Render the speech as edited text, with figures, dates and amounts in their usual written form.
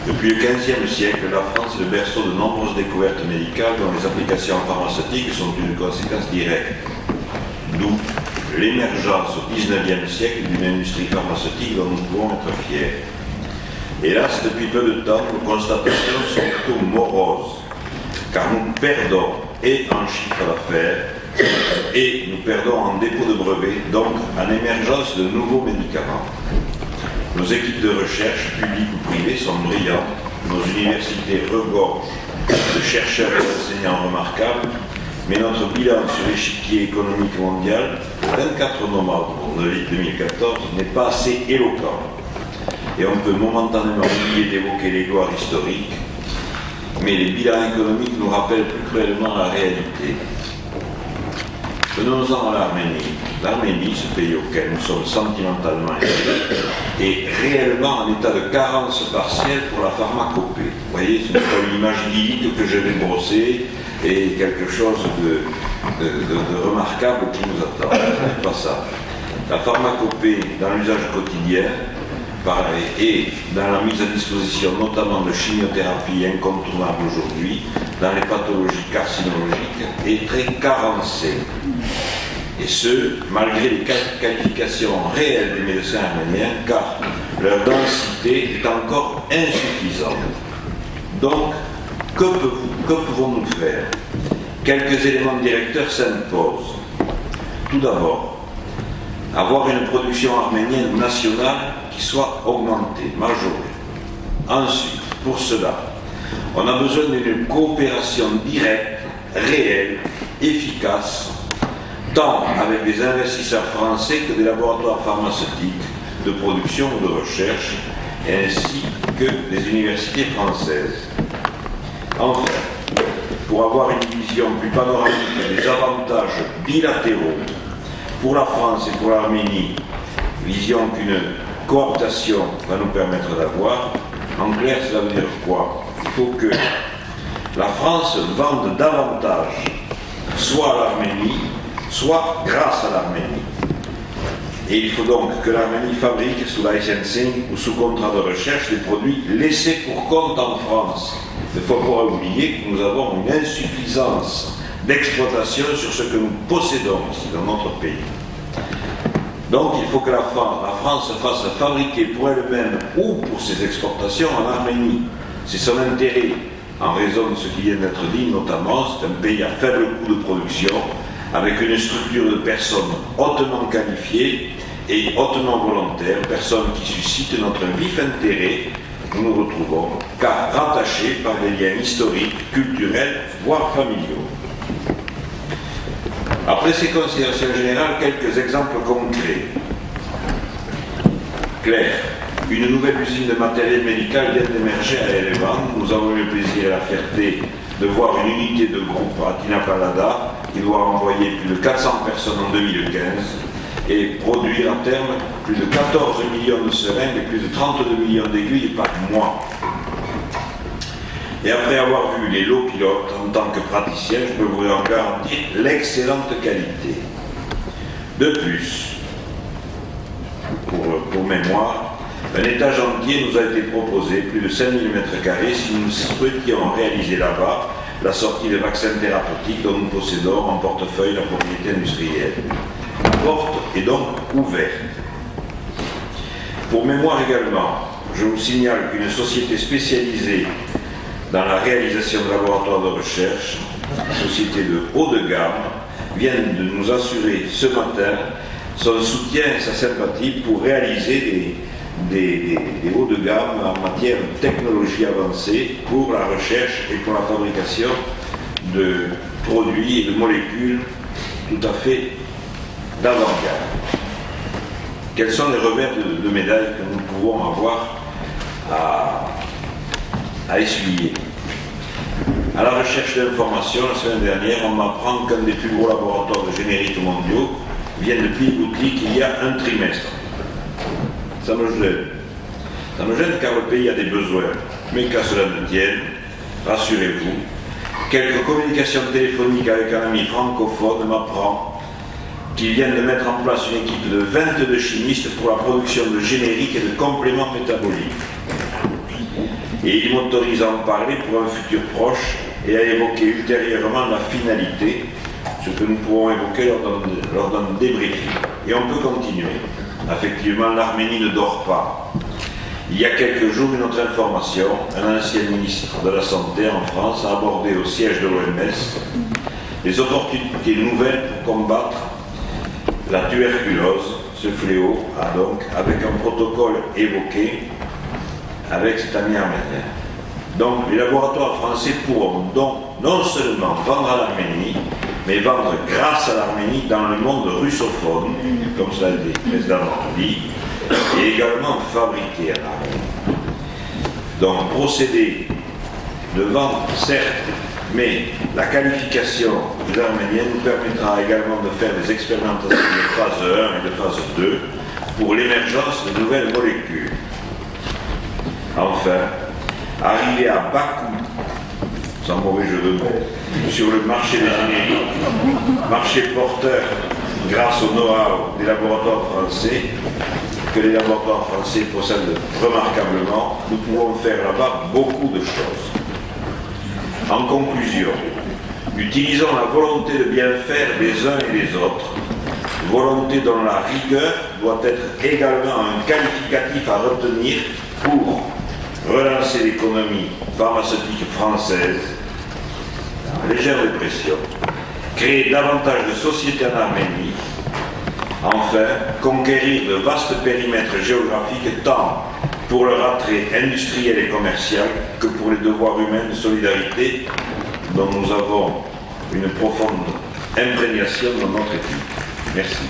Depuis le XVe siècle, la France est le berceau de nombreuses découvertes médicales dont les applications pharmaceutiques sont une conséquence directe. D'où l'émergence au XIXe siècle d'une industrie pharmaceutique dont nous pouvons être fiers. Hélas, depuis peu de temps, nos constatations sont plutôt moroses, car nous perdons et en chiffre d'affaires et nous perdons en dépôt de brevets, donc en émergence de nouveaux médicaments. Nos équipes de recherche, publiques ou privées, sont brillantes, nos universités regorgent de chercheurs et d'enseignants remarquables, mais notre bilan sur l'échiquier économique mondial, le 24 novembre 2014, n'est pas assez éloquent. Et on peut momentanément oublier d'évoquer les gloires historiques, mais les bilans économiques nous rappellent plus cruellement la réalité. Venons-en à l'Arménie. L'Arménie, ce pays auquel nous sommes sentimentalement liés, est réellement en état de carence partielle pour la pharmacopée. Vous voyez, ce n'est pas une image idyllique que je vais brosser et quelque chose de remarquable qui nous attend. Ce n'est pas ça. La pharmacopée, dans l'usage quotidien, et dans la mise à disposition notamment de chimiothérapie incontournable aujourd'hui, dans les pathologies carcinologiques, est très carencée. Et ce, malgré les qualifications réelles des médecins arméniens, car leur densité est encore insuffisante. Donc, que pouvons-nous faire? Quelques éléments directeurs s'imposent. Tout d'abord, avoir une production arménienne nationale qui soit augmentée, majorée. Ensuite, pour cela, on a besoin d'une coopération directe, réelle, efficace, tant avec des investisseurs français que des laboratoires pharmaceutiques de production ou de recherche, ainsi que des universités françaises. Enfin, pour avoir une vision plus panoramique des avantages bilatéraux pour la France et pour l'Arménie, vision qu'une cooptation va nous permettre d'avoir, en clair, cela veut dire quoi? Il faut que la France vende davantage, soit à l'Arménie, soit grâce à l'Arménie. Et il faut donc que l'Arménie fabrique sous licensing ou sous contrat de recherche des produits laissés pour compte en France. Il ne faut pas oublier que nous avons une insuffisance d'exploitation sur ce que nous possédons ici dans notre pays. Donc il faut que la France fasse fabriquer pour elle-même ou pour ses exportations en Arménie. C'est son intérêt, en raison de ce qui vient d'être dit, notamment, c'est un pays à faible coût de production, avec une structure de personnes hautement qualifiées et hautement volontaires, personnes qui suscitent notre vif intérêt, nous nous retrouvons, car rattachés par des liens historiques, culturels, voire familiaux. Après ces considérations générales, quelques exemples concrets. Claire, une nouvelle usine de matériel médical vient d'émerger à Erevan. Nous avons eu le plaisir et la fierté de voir une unité de groupe à Tinapalada qui doit envoyer plus de 400 personnes en 2015 et produire à terme plus de 14 millions de seringues et plus de 32 millions d'aiguilles par mois. Et après avoir vu les lots pilotes en tant que praticien, je peux vous en garantir l'excellente qualité. De plus, pour mémoire, un étage entier nous a été proposé, plus de 5000 m2, si nous souhaitions réaliser là-bas la sortie de vaccins thérapeutiques dont nous possédons en portefeuille la propriété industrielle. La porte est donc ouverte. Pour mémoire également, je vous signale qu'une société spécialisée dans la réalisation de laboratoires de recherche, une société de haut de gamme, vient de nous assurer ce matin son soutien et sa sympathie pour réaliser des hauts de gamme en matière de technologie avancée pour la recherche et pour la fabrication de produits et de molécules tout à fait d'avant-garde. Quels sont les revers de médailles que nous pouvons avoir à essuyer? À la recherche d'informations, la semaine dernière, on m'apprend qu'un des plus gros laboratoires de génériques mondiaux vient de piloter qu'il y a un trimestre. Ça me gêne. Ça me gêne car le pays a des besoins. Mais qu'à cela ne tienne, rassurez-vous, quelques communications téléphoniques avec un ami francophone m'apprend qu'il vient de mettre en place une équipe de 22 chimistes pour la production de génériques et de compléments métaboliques. Et il m'autorise à en parler pour un futur proche et à évoquer ultérieurement la finalité, ce que nous pourrons évoquer lors d'un débriefing. Et on peut continuer. Effectivement, l'Arménie ne dort pas. Il y a quelques jours, une autre information, un ancien ministre de la Santé en France a abordé au siège de l'OMS les opportunités nouvelles pour combattre la tuberculose, ce fléau, avec un protocole évoqué avec cet ami arménien. Donc, les laboratoires français pourront donc non seulement vendre à l'Arménie, mais vendre grâce à l'Arménie dans le monde russophone, comme cela a été précédemment dit, et également fabriquer à l'Arménie. Donc, procéder de vente, certes, mais la qualification des Arméniens nous permettra également de faire des expérimentations de phase 1 et de phase 2 pour l'émergence de nouvelles molécules. Enfin, arriver à bas coût, sans mauvais jeu de mots, sur le marché des génériques, marché porteur grâce au know-how des laboratoires français, que les laboratoires français possèdent remarquablement, nous pouvons faire là-bas beaucoup de choses. En conclusion, utilisons la volonté de bien faire des uns et des autres, volonté dont la rigueur doit être également un qualificatif à retenir pour relancer l'économie pharmaceutique française, en légère dépression, créer davantage de sociétés en Arménie, enfin, conquérir de vastes périmètres géographiques tant pour leur attrait industriel et commercial que pour les devoirs humains de solidarité dont nous avons une profonde imprégnation dans notre équipe. Merci.